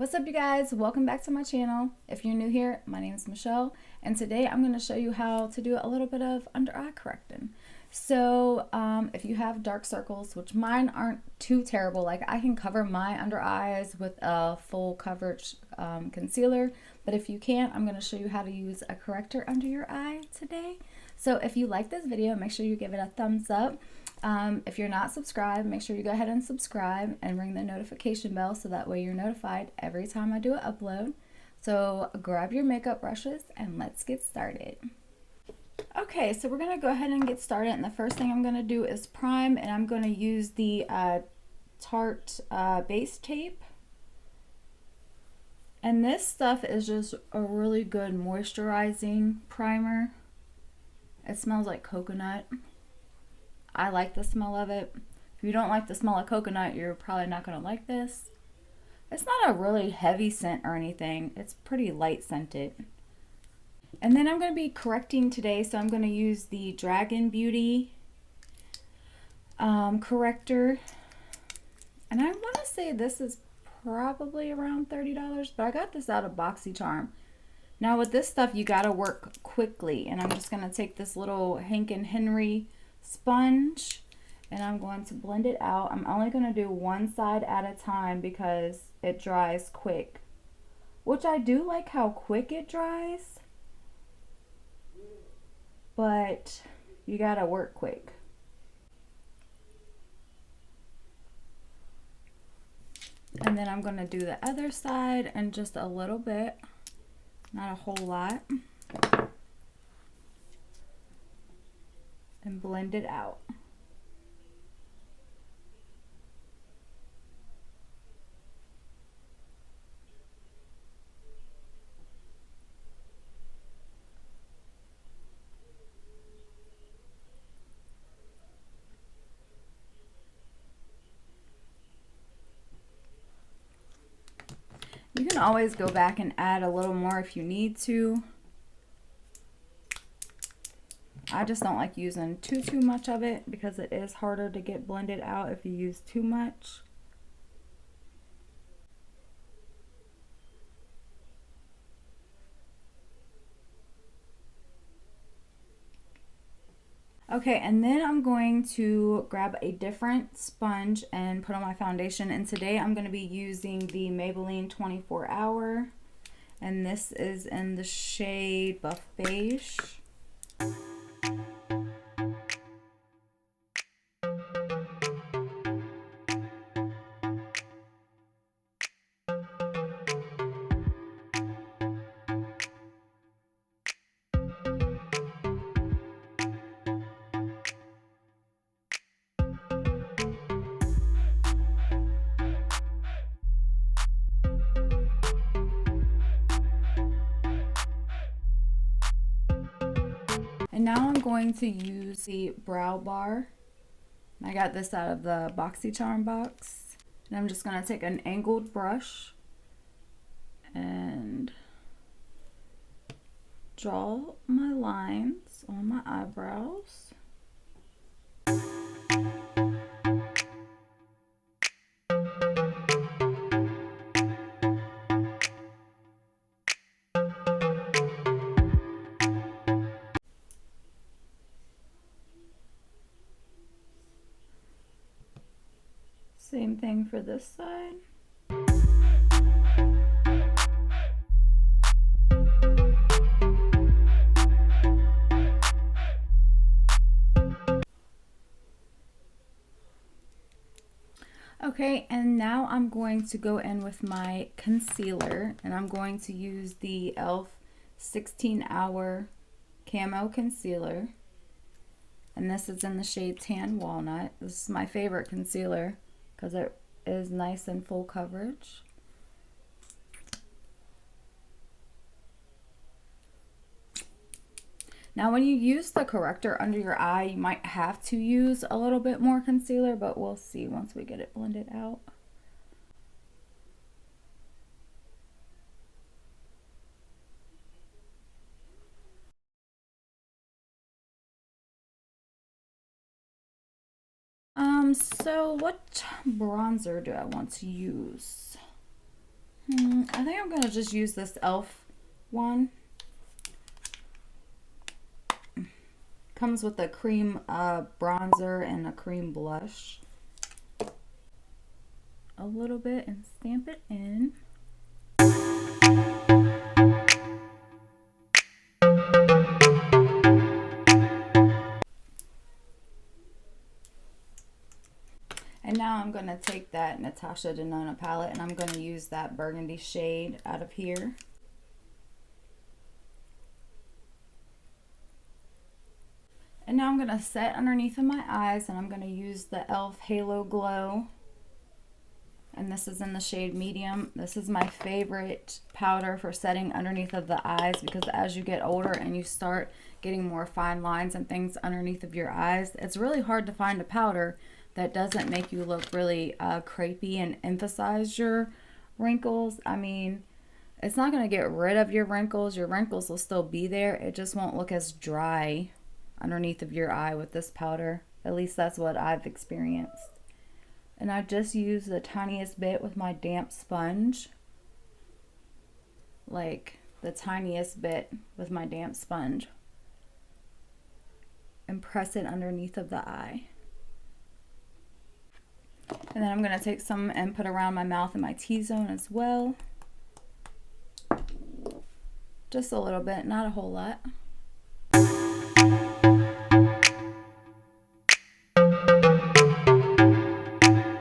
What's up, you guys? Welcome back to my channel. If you're new here, my name is Michelle, and today I'm going to show you how to do a little bit of under eye correcting. So if you have dark circles, which mine aren't too terrible, like I can cover my under eyes with a full coverage concealer, but if you can't, I'm going to show you how to use a corrector under your eye today. So if you like this video, make sure you give it a thumbs up. If you're not subscribed, make sure you go ahead and subscribe and ring the notification bell so that way you're notified every time I do an upload. So grab your makeup brushes and let's get started. Okay, so we're going to go ahead and get started, and the first thing I'm going to do is prime, and I'm going to use the Tarte base tape. And this stuff is just a really good moisturizing primer. It smells like coconut. I like the smell of it. If you don't like the smell of coconut, you're probably not going to like this. It's not a really heavy scent or anything. It's pretty light scented. And then I'm going to be correcting today, so I'm going to use the Dragon Beauty corrector. And I want to say this is probably around $30, but I got this out of BoxyCharm. Now with this stuff, you got to work quickly, and I'm just going to take this little Hank&henry sponge and I'm going to blend it out. I'm only going to do one side at a time because it dries quick, which I do like how quick it dries, but you got to work quick. And then I'm going to do the other side and just a little bit, not a whole lot, and blend it out. You can always go back and add a little more if you need to. I just don't like using too much of it because it is harder to get blended out if you use too much. Okay, and then I'm going to grab a different sponge and put on my foundation. And today I'm going to be using the Maybelline 24 Hour. And this is in the shade Buff Beige. And now I'm going to use the brow bar. I got this out of the BoxyCharm box. And I'm just going to take an angled brush and draw my lines on my eyebrows. Same thing for this side. Okay, and now I'm going to go in with my concealer, and I'm going to use the e.l.f. 16 Hour Camo Concealer. And this is in the shade Tan Walnut. This is my favorite concealer because it is nice and full coverage. Now when you use the corrector under your eye, you might have to use a little bit more concealer, but we'll see once we get it blended out. So what bronzer do I want to use? I think I'm going to just use this e.l.f. one. Comes with a cream bronzer and a cream blush. A little bit and stamp it in. And now I'm going to take that Natasha Denona palette and I'm going to use that burgundy shade out of here. And now I'm going to set underneath of my eyes and I'm going to use the e.l.f. Halo Glow. And this is in the shade medium. This is my favorite powder for setting underneath of the eyes, because as you get older and you start getting more fine lines and things underneath of your eyes, it's really hard to find a powder that doesn't make you look really crepey and emphasize your wrinkles. I mean, it's not going to get rid of your wrinkles. Your wrinkles will still be there. It just won't look as dry underneath of your eye with this powder. At least that's what I've experienced. And I just use the tiniest bit with my damp sponge. Like the tiniest bit with my damp sponge. And press it underneath of the eye. And then I'm going to take some and put around my mouth and my T-zone as well. Just a little bit, not a whole lot.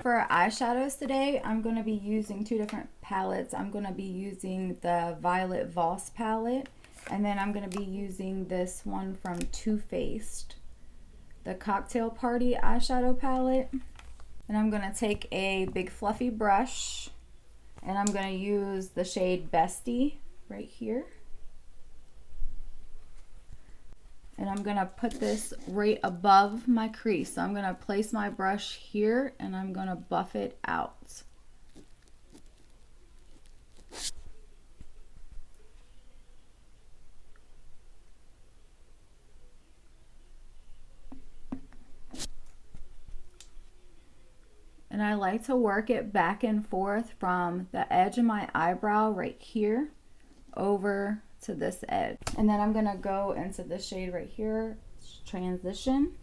For eyeshadows today, I'm going to be using two different palettes. I'm going to be using the Violet Voss palette, and then I'm going to be using this one from Too Faced, the Cocktail Party eyeshadow palette. And I'm going to take a big fluffy brush, and I'm going to use the shade Bestie right here. And I'm going to put this right above my crease. So I'm going to place my brush here and I'm going to buff it out. And I like to work it back and forth from the edge of my eyebrow right here over to this edge. And then I'm going to go into this shade right here, Transition,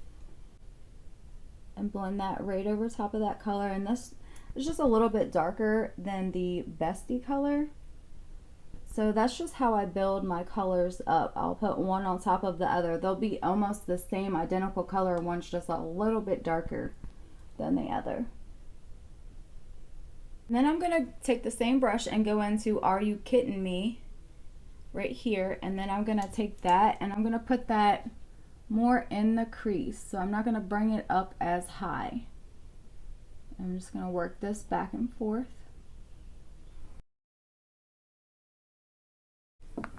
and blend that right over top of that color. And this is just a little bit darker than the Bestie color. So that's just how I build my colors up. I'll put one on top of the other. They'll be almost the same identical color. One's just a little bit darker than the other. And then I'm going to take the same brush and go into Are You Kidding Me right here, and then I'm going to take that and I'm going to put that more in the crease. So I'm not going to bring it up as high. I'm just going to work this back and forth.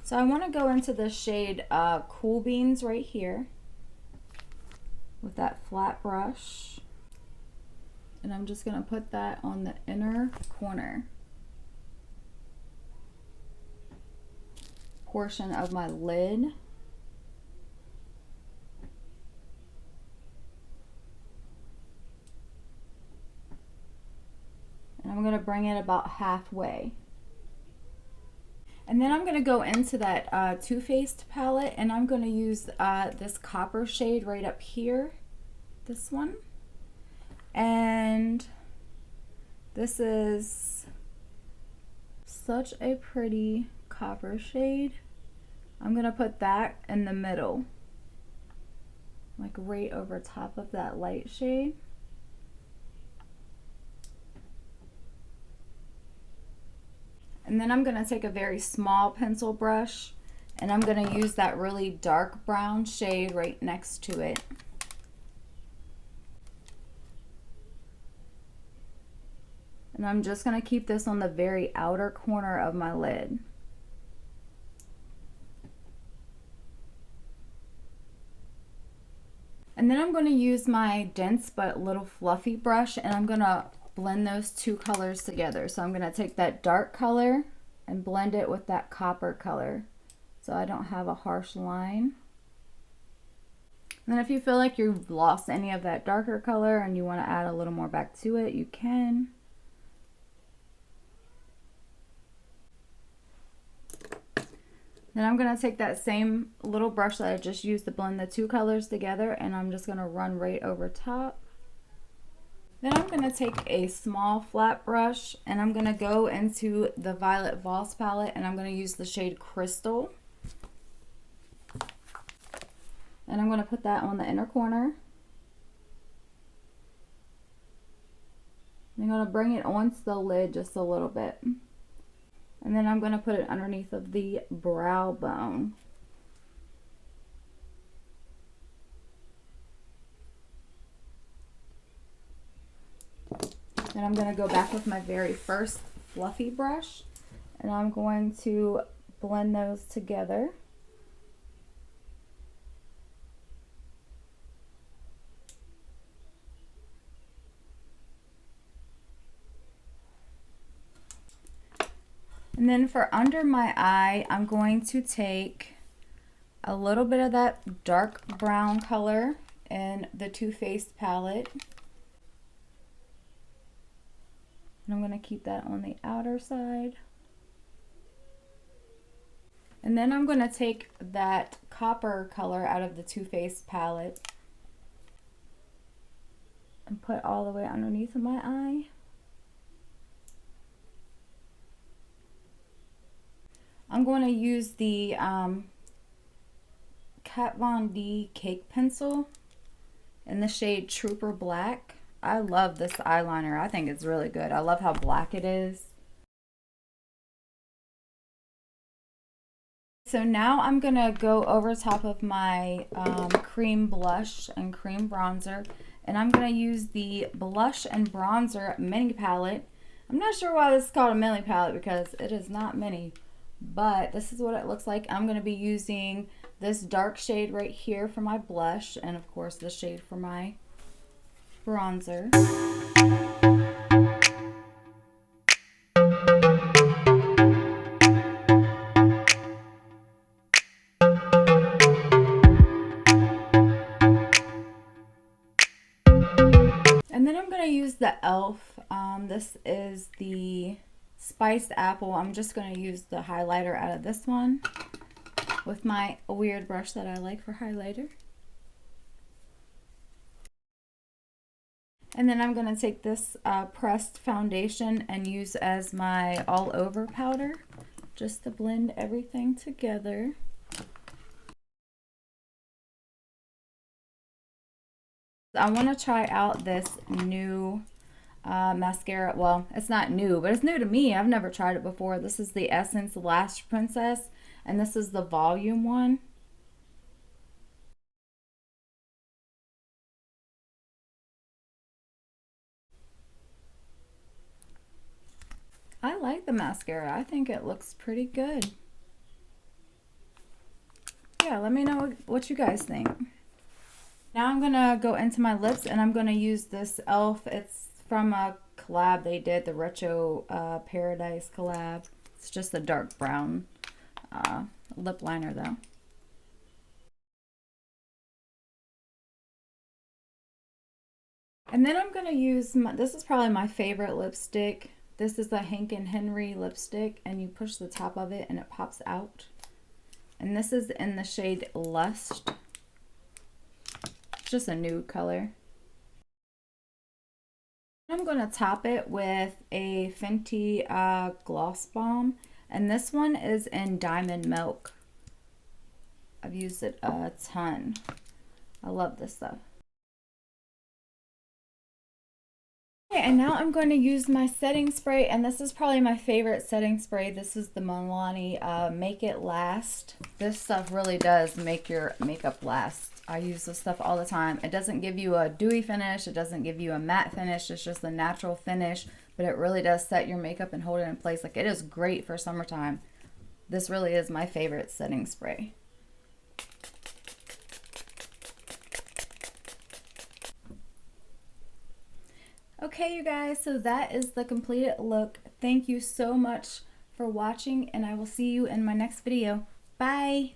So I want to go into the shade Cool Beans right here with that flat brush. And I'm just going to put that on the inner corner portion of my lid. And I'm going to bring it about halfway. And then I'm going to go into that Too Faced palette, and I'm going to use this copper shade right up here, this one. And this is such a pretty copper shade. I'm going to put that in the middle, like right over top of that light shade. And then I'm going to take a very small pencil brush and I'm going to use that really dark brown shade right next to it. And I'm just going to keep this on the very outer corner of my lid. And then I'm going to use my dense but little fluffy brush and I'm going to blend those two colors together. So I'm going to take that dark color and blend it with that copper color so I don't have a harsh line. And then if you feel like you've lost any of that darker color and you want to add a little more back to it, you can. Then I'm going to take that same little brush that I just used to blend the two colors together, and I'm just going to run right over top. Then I'm going to take a small flat brush, and I'm going to go into the Violet Voss palette, and I'm going to use the shade Crystal. And I'm going to put that on the inner corner. I'm going to bring it onto the lid just a little bit. And then I'm going to put it underneath of the brow bone. Then I'm going to go back with my very first fluffy brush, and I'm going to blend those together. And then for under my eye, I'm going to take a little bit of that dark brown color in the Too Faced palette. And I'm going to keep that on the outer side. And then I'm going to take that copper color out of the Too Faced palette and put all the way underneath of my eye. I'm going to use the Kat Von D Cake Pencil in the shade Trooper Black. I love this eyeliner. I think it's really good. I love how black it is. So now I'm going to go over top of my cream blush and cream bronzer, and I'm going to use the blush and bronzer mini palette. I'm not sure why this is called a mini palette because it is not mini. But this is what it looks like. I'm going to be using this dark shade right here for my blush, and of course the shade for my bronzer. And then I'm going to use the e.l.f. This is the Spiced Apple. I'm just going to use the highlighter out of this one with my weird brush that I like for highlighter. And then I'm going to take this pressed foundation and use as my all over powder just to blend everything together. I want to try out this new mascara. Well, it's not new, but it's new to me. I've never tried it before. This is the Essence Lash Princess, and this is the volume one. I like the mascara. I think it looks pretty good. Yeah, let me know what you guys think. Now I'm gonna go into my lips, and I'm gonna use this e.l.f. It's from a collab they did, the Retro Paradise collab. It's just a dark brown lip liner though. And then I'm gonna use this is probably my favorite lipstick. This is the Hank&henry lipstick, and you push the top of it and it pops out. And this is in the shade Lust. It's just a nude color. I'm going to top it with a Fenty Gloss Bomb, and this one is in Diamond Milk. I've used it a ton. I love this stuff. Okay, and now I'm going to use my setting spray, and this is probably my favorite setting spray. This is the Milani Make It Last. This stuff really does make your makeup last. I use this stuff all the time. It doesn't give you a dewy finish. It doesn't give you a matte finish. It's just a natural finish, but it really does set your makeup and hold it in place. Like, it is great for summertime. This really is my favorite setting spray. Okay, you guys, so that is the completed look. Thank you so much for watching, and I will see you in my next video. Bye!